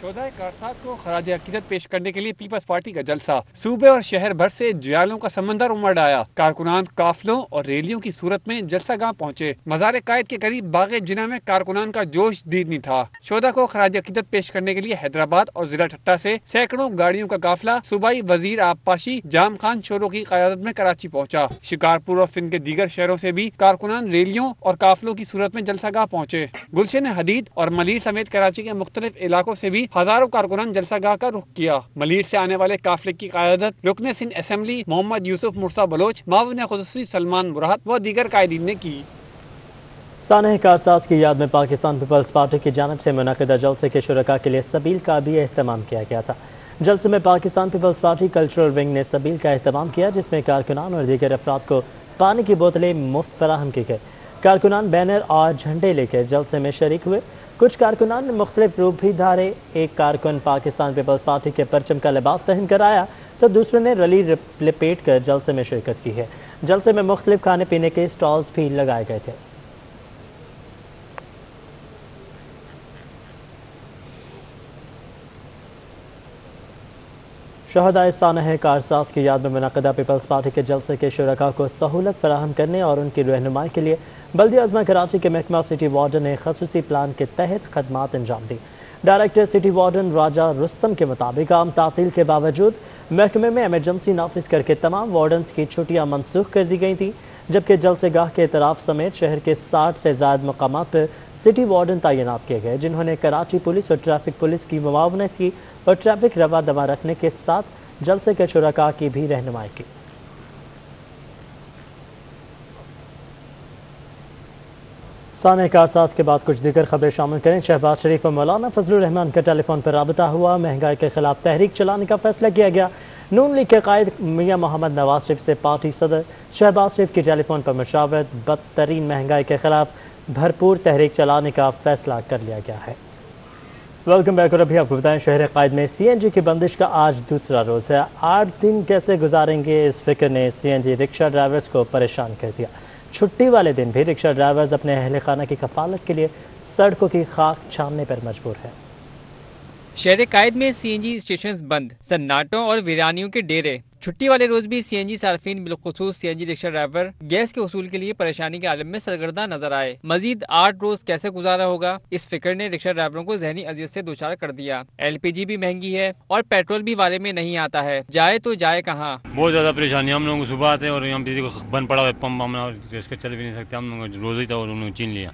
شہدائے کارسات کو خراج عقیدت پیش کرنے کے لیے پیپلز پارٹی کا جلسہ، صوبے اور شہر بھر سے جیالوں کا سمندر امڑ آیا۔ کارکنان قافلوں اور ریلیوں کی صورت میں جلسہ گاہ پہنچے۔ مزار قائد کے قریب باغ جناح میں کارکنان کا جوش دیدنی تھا۔ شہداء کو خراج عقیدت پیش کرنے کے لیے حیدرآباد اور ضلع ٹھٹہ سے سینکڑوں گاڑیوں کا قافلہ صوبائی وزیر آب پاشی جام خان شورو کی قیادت میں کراچی پہنچا۔ شکارپور اور سندھ کے دیگر شہروں سے بھی کارکنان ریلیوں اور قافلوں کی صورت میں جلسہ گاہ پہنچے۔ گلشن حدید اور ملیر سمیت کراچی کے مختلف علاقوں سے بھی ہزاروں کارکنان جلسہ گاہ کا رخ کیا۔ ملیر سے آنے والے قافلے کی قیادت رکن سندھ اسمبلی محمد یوسف مرسا بلوچ، معاون خصوصی سلمان مراد و دیگر قائدین نے کی۔ سانحہ کارساز کی یاد میں پاکستان پیپلز پارٹی کی جانب سے منعقدہ جلسے کے شرکاء کے لیے سبیل کا بھی اہتمام کیا گیا تھا۔ جلسے میں پاکستان پیپلز پارٹی کلچرل ونگ نے سبیل کا اہتمام کیا، جس میں کارکنان اور دیگر افراد کو پانی کی بوتلیں مفت فراہم کی گئی۔ کارکنان بینر اور جھنڈے لے کر جلسے میں شریک ہوئے۔ کچھ کارکنان نے مختلف روپ بھی دھارے۔ ایک کارکن پاکستان پیپلز پارٹی کے پرچم کا لباس پہن کر آیا تو دوسرے نے رلی لپیٹ کر جلسے میں شرکت کی ہے۔ جلسے میں مختلف کھانے پینے کے سٹالز بھی لگائے گئے تھے۔ شہدائے سانحہ کارساز کی یاد میں منعقدہ پیپلز پارٹی کے جلسے کے شرکاء کو سہولت فراہم کرنے اور ان کی رہنمائی کے لیے بلدیہ عظمیٰ کراچی کے محکمہ سٹی وارڈن نے خصوصی پلان کے تحت خدمات انجام دی۔ ڈائریکٹر سٹی وارڈن راجہ رستم کے مطابق عام تعطیل کے باوجود محکمے میں ایمرجنسی نافذ کر کے تمام وارڈنز کی چھٹیاں منسوخ کر دی گئی تھیں، جبکہ جلسے گاہ کے اطراف سمیت شہر کے 60 سے زائد مقامات پر سٹی وارڈن تعینات کیے گئے، جنہوں نے کراچی پولیس اور ٹریفک پولیس کی معاونت کی اور ٹریفک رواں دواں رکھنے کے ساتھ جلسے کے شرکاء کی بھی رہنمائی کی۔ سانحہ کارساز کے بعد کچھ دیگر خبریں شامل کریں۔ شہباز شریف اور مولانا فضل الرحمان کا ٹیلی فون پر رابطہ ہوا۔ مہنگائی کے خلاف تحریک چلانے کا فیصلہ کیا گیا۔ نون لیگ کے قائد میاں محمد نواز شریف سے پارٹی صدر شہباز شریف کی ٹیلی فون پر مشاورت۔ بدترین مہنگائی کے خلاف بھرپور تحریک چلانے کا فیصلہ کر لیا گیا ہے۔ ویلکم بیک، اور ابھی آپ کو بتائیں شہر قائد میں سی این جی کی بندش کا آج دوسرا روز ہے۔ 8 دن کیسے گزاریں گے، اس فکر نے سی این جی رکشہ ڈرائیورز کو پریشان کر دیا۔ چھٹی والے دن بھی رکشہ ڈرائیورز اپنے اہل خانہ کی کفالت کے لیے سڑکوں کی خاک چھاننے پر مجبور ہیں۔ شہر قائد میں سی این جی اسٹیشنز بند، سناٹوں اور ویرانیوں کے ڈیرے۔ چھٹی والے روز بھی سی این جی صارفین بالخصوص سی این جی رکشہ ڈرائیور گیس کے حصول کے لیے پریشانی کے عالم میں سرگرداں نظر آئے۔ مزید 8 روز کیسے گزارا ہوگا، اس فکر نے رکشہ ڈرائیوروں کو ذہنی اذیت سے دوچار کر دیا۔ ایل پی جی بھی مہنگی ہے اور پیٹرول بھی والے میں نہیں آتا ہے، جائے تو جائے کہاں۔ بہت زیادہ پریشانی ہم لوگوں کو صبح آتے ہیں اور یہاں بجلی کو بند پڑا ہوا ہے پمپ، ہم اس کے چل بھی نہیں سکتے، ہم لوگوں کو روز ہی تھا اور انہوں نے چھین لیا۔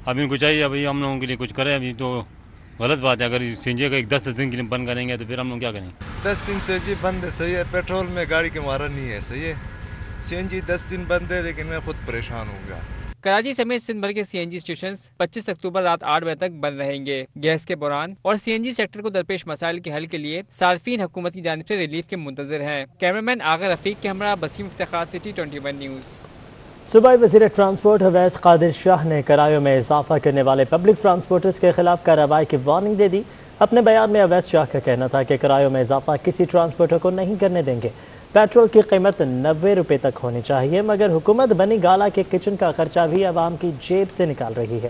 اب ان کو چاہیے ابھی ہم لوگوں کے لیے کچھ کرے، ابھی تو غلط بات ہے۔ اگر سی این جی کا 10 دن کے لیے بند کریں گے تو پھر ہم لوگ کیا کریں؟ 10 دن سے جی بند ہے، صحیح ہے۔ پیٹرول میں گاڑی کے مارا نہیں ہے، صحیح ہے۔ سی این جی 10 دن بند ہے، لیکن میں خود پریشان ہوں گا۔ کراچی سمیت سندھ بھر کے سی این جی اسٹیشنز 25 اکتوبر رات 8 بجے تک بند رہیں گے۔ گیس کے بحران اور سی این جی سیکٹر کو درپیش مسائل کے حل کے لیے صارفین حکومت کی جانب سے ریلیف کے منتظر ہیں۔ کیمرامین آغا رفیق کے ہمراہ بسیم افتخار، سٹی 21 نیوز۔ صوبائی وزیر ٹرانسپورٹ اویس قادر شاہ نے کرایوں میں اضافہ کرنے والے پبلک ٹرانسپورٹرز کے خلاف کارروائی کی وارننگ دے دی۔ اپنے بیان میں اویس شاہ کا کہنا تھا کہ کرایوں میں اضافہ کسی ٹرانسپورٹر کو نہیں کرنے دیں گے۔ پیٹرول کی قیمت 90 روپے تک ہونی چاہیے، مگر حکومت بنی گالا کے کچن کا خرچہ بھی عوام کی جیب سے نکال رہی ہے۔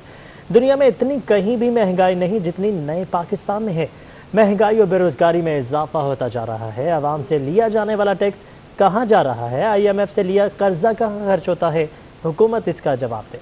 دنیا میں اتنی کہیں بھی مہنگائی نہیں جتنی نئے پاکستان میں ہے۔ مہنگائی اور بے روزگاری میں اضافہ ہوتا جا رہا ہے۔ عوام سے لیا جانے والا ٹیکس کہاں جا رہا ہے؟ آئی ایم ایف سے لیا قرضہ کہاں خرچ ہوتا ہے؟ حکومت اس کا جواب دے۔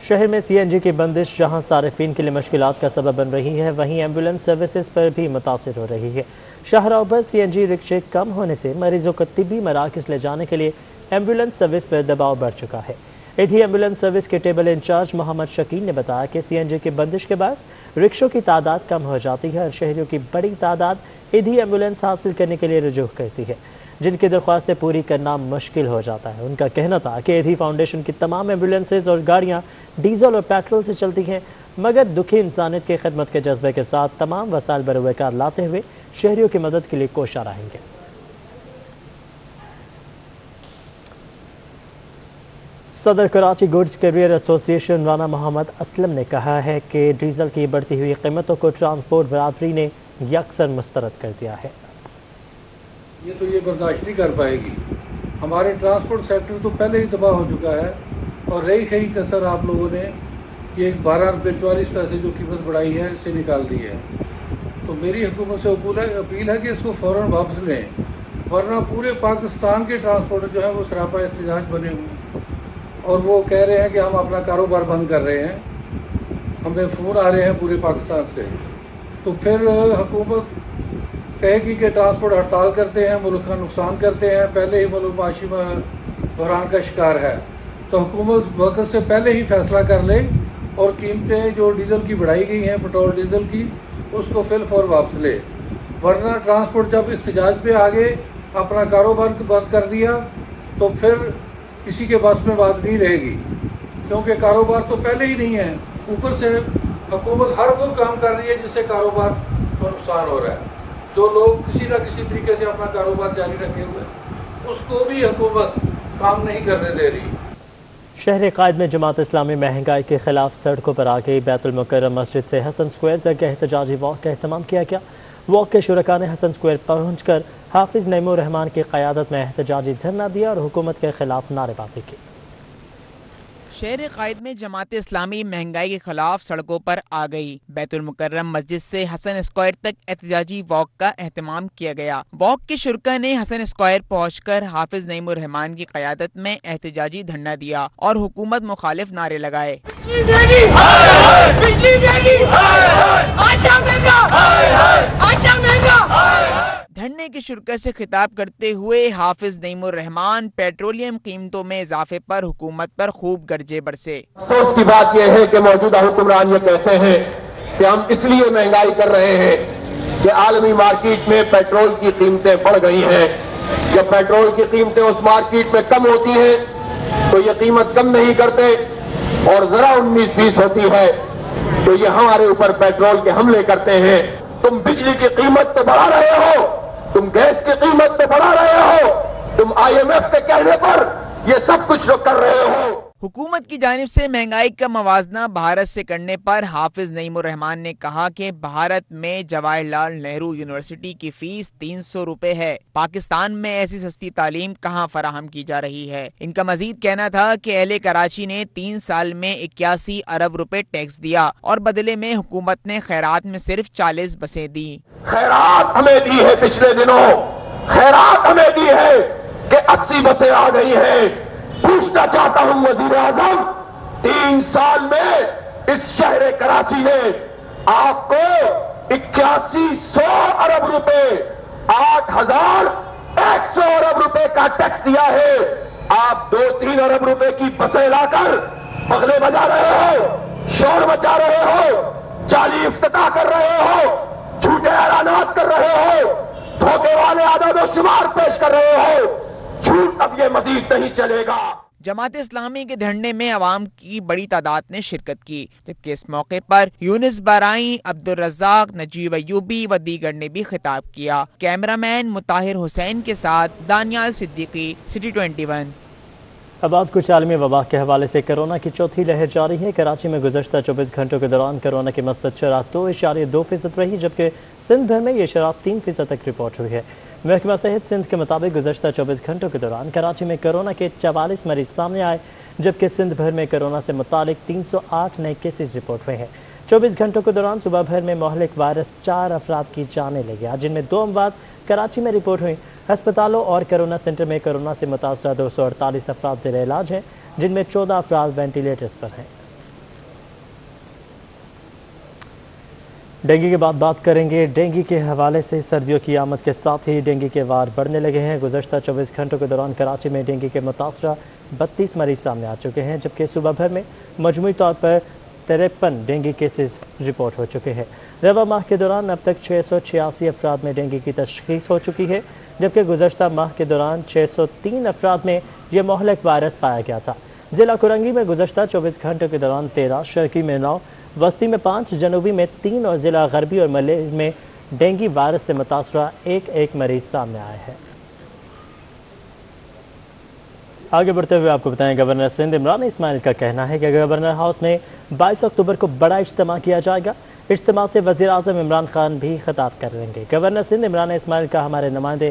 شہر میں سی این جی کی بندش جہاں صارفین کے لیے مشکلات کا سبب بن رہی ہے، وہیں ایمبولینس سروسز پر بھی متاثر ہو رہی ہے۔ شاہراہوں پر سی این جی رکشے کم ہونے سے مریضوں کو طبی مراکز لے جانے کے لیے ایمبولینس سروس پر دباؤ بڑھ چکا ہے۔ ایدھی ایمبولینس سروس کے ٹیبل انچارج محمد شکیل نے بتایا کہ سی این جی کی بندش کے باعث رکشوں کی تعداد کم ہو جاتی ہے اور شہریوں کی بڑی تعداد ایدھی ایمبولینس حاصل کرنے کے لیے رجوع کرتی ہے، جن کی درخواستیں پوری کرنا مشکل ہو جاتا ہے۔ ان کا کہنا تھا کہ ایدھی فاؤنڈیشن کی تمام ایمبولینسز اور گاڑیاں ڈیزل اور پیٹرول سے چلتی ہیں، مگر دکھی انسانیت کی خدمت کے جذبے کے ساتھ تمام وسائل بروئے کار لاتے ہوئے شہریوں کی مدد کے لیے کوشاں رہیں گے۔ صدر کراچی گڈز کیریئر ایسوسی ایشن رانا محمد اسلم نے کہا ہے کہ ڈیزل کی بڑھتی ہوئی قیمتوں کو ٹرانسپورٹ برادری نے یکسر مسترد کر دیا ہے۔ یہ تو یہ برداشت نہیں کر پائے گی ہمارے ٹرانسپورٹ سیکٹر تو پہلے ہی تباہ ہو چکا ہے، اور رہی کئی کسر آپ لوگوں نے یہ 12 روپے 44 پیسے جو قیمت بڑھائی ہے اس سے نکال دی ہے. تو میری حکومت سے اپیل ہے کہ اس کو فوراً واپس لیں، ورنہ پورے پاکستان کے ٹرانسپورٹ جو ہے وہ سراپا احتجاج بنے ہوئے ہیں، اور وہ کہہ رہے ہیں کہ ہم اپنا کاروبار بند کر رہے ہیں. ہمیں فون آ رہے ہیں پورے پاکستان سے. تو پھر حکومت کہے گی کہ ٹرانسپورٹ ہڑتال کرتے ہیں، ملک کا نقصان کرتے ہیں، پہلے ہی ملک معاشی بحران کا شکار ہے. تو حکومت وقت سے پہلے ہی فیصلہ کر لے اور قیمتیں جو ڈیزل کی بڑھائی گئی ہیں، پٹرول ڈیزل کی، اس کو فی الفور واپس لے. ورنہ ٹرانسپورٹ جب احتجاج پہ آگے اپنا کاروبار بند کر دیا تو پھر کسی کے بس میں بات نہیں رہے گی، کیونکہ کاروبار تو پہلے ہی نہیں ہے. اوپر سے حکومت ہر وہ کام کر رہی ہے جس سے کاروبار کو نقصان ہو رہا ہے. جو لوگ کسی نہ کسی طریقے سے اپنا کاروبار جاری رکھے ہوئے اس کو بھی حکومت کام نہیں کرنے دے رہی. شہر قائد میں جماعت اسلامی مہنگائی کے خلاف سڑکوں پر آ گئی. بیت المکرم مسجد سے حسن اسکوائر تک احتجاجی واک کا اہتمام کیا گیا. واک کے شرکاء نے حسن اسکوائر پہنچ کر حافظ نعیم الرحمان کی قیادت میں احتجاجی دھرنا دیا اور حکومت کے خلاف نعرے بازی کی. شہر قائد میں جماعت اسلامی مہنگائی کے خلاف سڑکوں پر آ گئی. بیت المکرم مسجد سے حسن اسکوائر تک احتجاجی واک کا اہتمام کیا گیا. واک کے شرکاء نے حسن اسکوائر پہنچ کر حافظ نعیم الرحمان کی قیادت میں احتجاجی دھرنا دیا اور حکومت مخالف نعرے لگائے. دھرنے کے شرکاء سے خطاب کرتے ہوئے حافظ نعیم الرحمان پیٹرولیم قیمتوں میں اضافے پر حکومت پر خوب گرجے برسے. افسوس کی بات یہ ہے کہ موجودہ حکمران یہ کہتے ہیں کہ ہم اس لیے مہنگائی کر رہے ہیں کہ عالمی مارکیٹ میں پیٹرول کی قیمتیں بڑھ گئی ہیں. جب پیٹرول کی قیمتیں اس مارکیٹ میں کم ہوتی ہیں تو یہ قیمت کم نہیں کرتے، اور ذرا 19-20 ہوتی ہے تو یہ ہمارے اوپر پیٹرول کے حملے کرتے ہیں. تم بجلی کی قیمت تو بڑھا رہے ہو، تم گیس کی قیمت تو بڑھا رہے ہو، تم IMF کے کہنے پر یہ سب کچھ کر رہے ہو. حکومت کی جانب سے مہنگائی کا موازنہ بھارت سے کرنے پر حافظ نعیم الرحمان نے کہا کہ بھارت میں جواہر لال نہرو یونیورسٹی کی فیس 300 روپے ہے. پاکستان میں ایسی سستی تعلیم کہاں فراہم کی جا رہی ہے. ان کا مزید کہنا تھا کہ اہل کراچی نے 3 سال میں 81 ارب روپے ٹیکس دیا اور بدلے میں حکومت نے خیرات میں صرف 40 بسیں دی. خیرات ہمیں دی ہے، پچھلے دنوں خیرات ہمیں دی ہے کہ 80 بسیں آ گئی ہیں. پوچھنا چاہتا ہوں وزیر اعظم، 3 سال میں اس شہر کراچی نے آپ کو 8100 ارب روپے 8100 ارب روپے کا ٹیکس دیا ہے. آپ 2-3 ارب روپے کی بسیں لا کر بغلے بجا رہے ہو، شور مچا رہے ہو، جعلی افتتاح کر رہے ہو، جھوٹے اعلانات کر رہے ہو، دھوکے والے اعداد و شمار پیش کر رہے ہو. جھوٹ اب یہ مزید نہیں چلے گا. جماعت اسلامی کے دھرنے میں عوام کی بڑی تعداد نے شرکت کی، جبکہ اس موقع پر یونس بارائیں، عبدالرزاق، نجیب ایوبی و دیگر نے بھی خطاب کیا. کیمرامین مطاہر حسین کے ساتھ دانیال صدیقی، سٹی 21. اب بات کچھ عالمی وبا کے حوالے سے. کورونا کی چوتھی لہر جاری ہے. کراچی میں گزشتہ 24 گھنٹوں کے دوران کورونا کی مثبت شرح 2.2% رہی، جبکہ سندھ بھر میں یہ شرح 3% تک رپورٹ ہوئی ہے. محکمہ صحت سندھ کے مطابق گزشتہ 24 گھنٹوں کے دوران کراچی میں کورونا کے 44 مریض سامنے آئے، جبکہ سندھ بھر میں کورونا سے متعلق 308 نئے کیسز رپورٹ ہوئے ہیں. 24 گھنٹوں کے دوران صبح بھر میں مہلک وائرس 4 افراد کی جانیں لے گیا، جن میں 2 اموات کراچی میں رپورٹ ہوئی. ہسپتالوں اور کورونا سینٹر میں کورونا سے متاثرہ 248 افراد زیر علاج ہیں، جن میں 14 افراد وینٹیلیٹرز پر ہیں. ڈینگی کے بعد بات کریں گے. ڈینگی کے حوالے سے سردیوں کی آمد کے ساتھ ہی ڈینگی کے وار بڑھنے لگے ہیں. گزشتہ 24 گھنٹوں کے دوران کراچی میں ڈینگی کے متاثرہ 32 مریض سامنے آ چکے ہیں، جبکہ صبح بھر میں مجموعی طور پر 53 ڈینگی کیسز رپورٹ ہو چکے ہیں. رواں ماہ کے دوران اب تک 686 افراد میں ڈینگی کی تشخیص ہو چکی ہے، جبکہ گزشتہ ماہ کے دوران 603 افراد میں یہ مہلک وائرس پایا گیا تھا. ضلع کرنگی میں گزشتہ 24 گھنٹوں کے دوران 13، شرقی میں 9، وسطی میں 5، جنوبی میں 3 اور ضلع غربی اور ملیح میں ڈینگی وائرس سے متاثرہ ایک مریض سامنے آئے ہیں. آگے بڑھتے ہوئے آپ کو بتائیں، گورنر سندھ عمران اسماعیل کا کہنا ہے کہ گورنر ہاؤس میں 22 اکتوبر کو بڑا اجتماع کیا جائے گا. اجتماع سے وزیر اعظم عمران خان بھی خطاب کر رہیں گے. گورنر سندھ عمران اسماعیل کا ہمارے نمائندے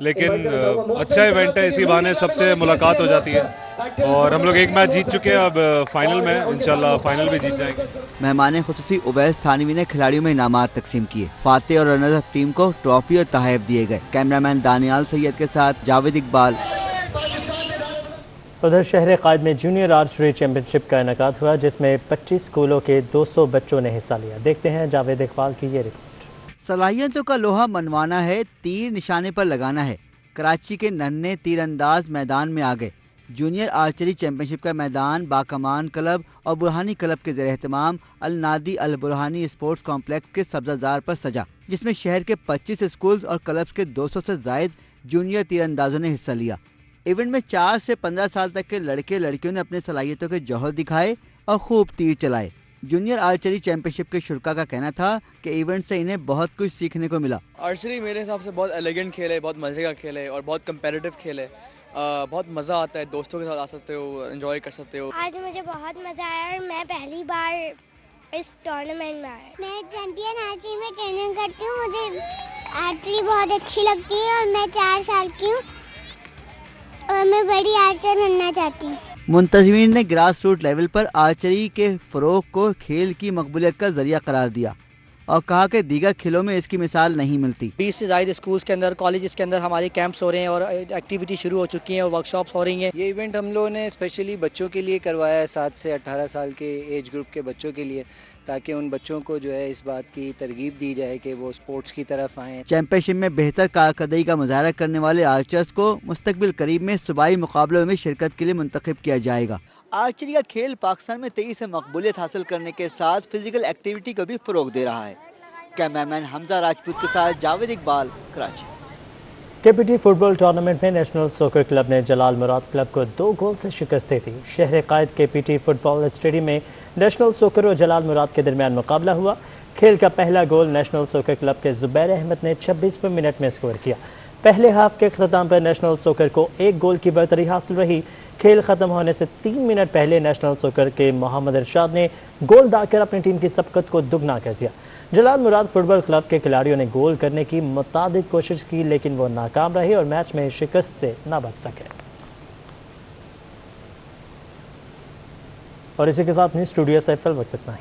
لیکن اچھا ایونٹ ہے, اسی بہانے سب سے ملاقات ہو جاتی ہے, اور ہم لوگ ایک میچ جیت چکے ہیں, اب فائنل میں انشاءاللہ فائنل بھی جیت جائیں گے. مہمان خصوصی اویس تھانوی نے کھلاڑیوں میں انعامات تقسیم کیے. فاتح اور رنرز اپ ٹیم کو ٹرافی اور تحائف دیے گئے. کیمرامین دانیال سید کے ساتھ جاوید اقبال. ادھر شہر قائد میں جونیئر آرچری چیمپئن شپ کا انعقاد ہوا, جس میں 25 اسکولوں کے 200 بچوں نے حصہ لیا. دیکھتے ہیں جاوید اقبال کی یہ رپورٹ. صلاحیتوں کا لوہا منوانا ہے, تیر نشانے پر لگانا ہے. کراچی کے ننھے تیر انداز میدان میں آ گئے. جونیئر آرچری چیمپئن شپ کا میدان باکمان کلب اور برہانی کلب کے زیر اہتمام النادی البرہانی اسپورٹس کمپلیکس کے سبزہ زار پر سجا, جس میں شہر کے 25 اسکولز اور کلبز کے 200 سے زائد جونیئر تیر اندازوں نے حصہ لیا. ایونٹ میں 4 سے 15 سال تک کے لڑکے لڑکیوں نے اپنے صلاحیتوں کے جوہر دکھائے اور خوب تیر چلائے. جونیئر آرچری چیمپئن شپ کے شرکا کا کہنا تھا کہ ایونٹ سے انہیں بہت کچھ سیکھنے کو ملا. آرچری میرے حساب سے بہت ایلیگنٹ کھیل ہے, بہت مزے کا کھیل ہے اور بہت کمپیٹیٹو کھیل ہے. بہت مزہ آتا ہے, دوستوں کے ساتھ آ سکتے ہو, انجوائے کر سکتے ہو. آج مجھے بہت مزہ آیا اور میں پہلی بار اس ٹورنامنٹ میں آیا. میں چیمپئن آرچری میں ٹریننگ کرتی ہوں. مجھے آرچری بہت اچھی لگتی ہے اور میں 4 سال کی ہوں اور میں بڑی آرچر بننا چاہتی ہوں. منتظمین نے گراس روٹ لیول پر آرچری کے فروغ کو کھیل کی مقبولیت کا ذریعہ قرار دیا اور کہا کہ دیگر کھیلوں میں اس کی مثال نہیں ملتی. 20 سے زائد اسکولز کے اندر, کالجز کے اندر ہمارے کیمپس ہو رہے ہیں اور ایکٹیویٹی شروع ہو چکی ہیں اور ورکشاپس ہو رہی ہیں. یہ ایونٹ ہم لوگوں نے اسپیشلی بچوں کے لیے کروایا ہے, 7 سے 18 سال کے ایج گروپ کے بچوں کے لیے, تاکہ ان بچوں کو جو ہے اس بات کی ترغیب دی جائے کہ وہ اسپورٹس کی طرف آئیں. چیمپئن شپ میں بہتر کارکردگی کا مظاہرہ کرنے والے آرچرز کو مستقبل قریب میں صوبائی مقابلوں میں شرکت کے لیے منتخب کیا جائے گا. آرچری کا کھیل پاکستان میں تیزی سے مقبولیت حاصل کرنے کے ساتھ فزیکل ایکٹیویٹی کو بھی فروغ دے رہا ہے. کیمرامین حمزہ راجپوت کے ساتھ جاوید اقبال, کراچی. کے پی ٹی فٹ بال ٹورنامنٹ میں نیشنل سوکر کلب نے جلال مراد کلب کو 2 گول سے شکست دی تھی. شہر قائد کے پی ٹی فٹ بال اسٹیڈیم میں نیشنل سوکر اور جلال مراد کے درمیان مقابلہ ہوا. کھیل کا پہلا گول نیشنل سوکر کلب کے زبیر احمد نے 26ویں منٹ میں اسکور کیا. پہلے ہاف کے اختتام پر نیشنل سوکر کو 1 گول کی برتری حاصل رہی. کھیل ختم ہونے سے 3 منٹ پہلے نیشنل سوکر کے محمد ارشاد نے گول دا کر اپنی ٹیم کی سبقت کو دگنا کر دیا. جلال مراد فٹ بال کلب کے کھلاڑیوں نے گول کرنے کی متعدد کوشش کی, لیکن وہ ناکام رہے اور میچ میں شکست سے نہ بچ سکے. اور اسی کے ساتھ اسٹوڈیو سے فی الوقت اتنا ہی.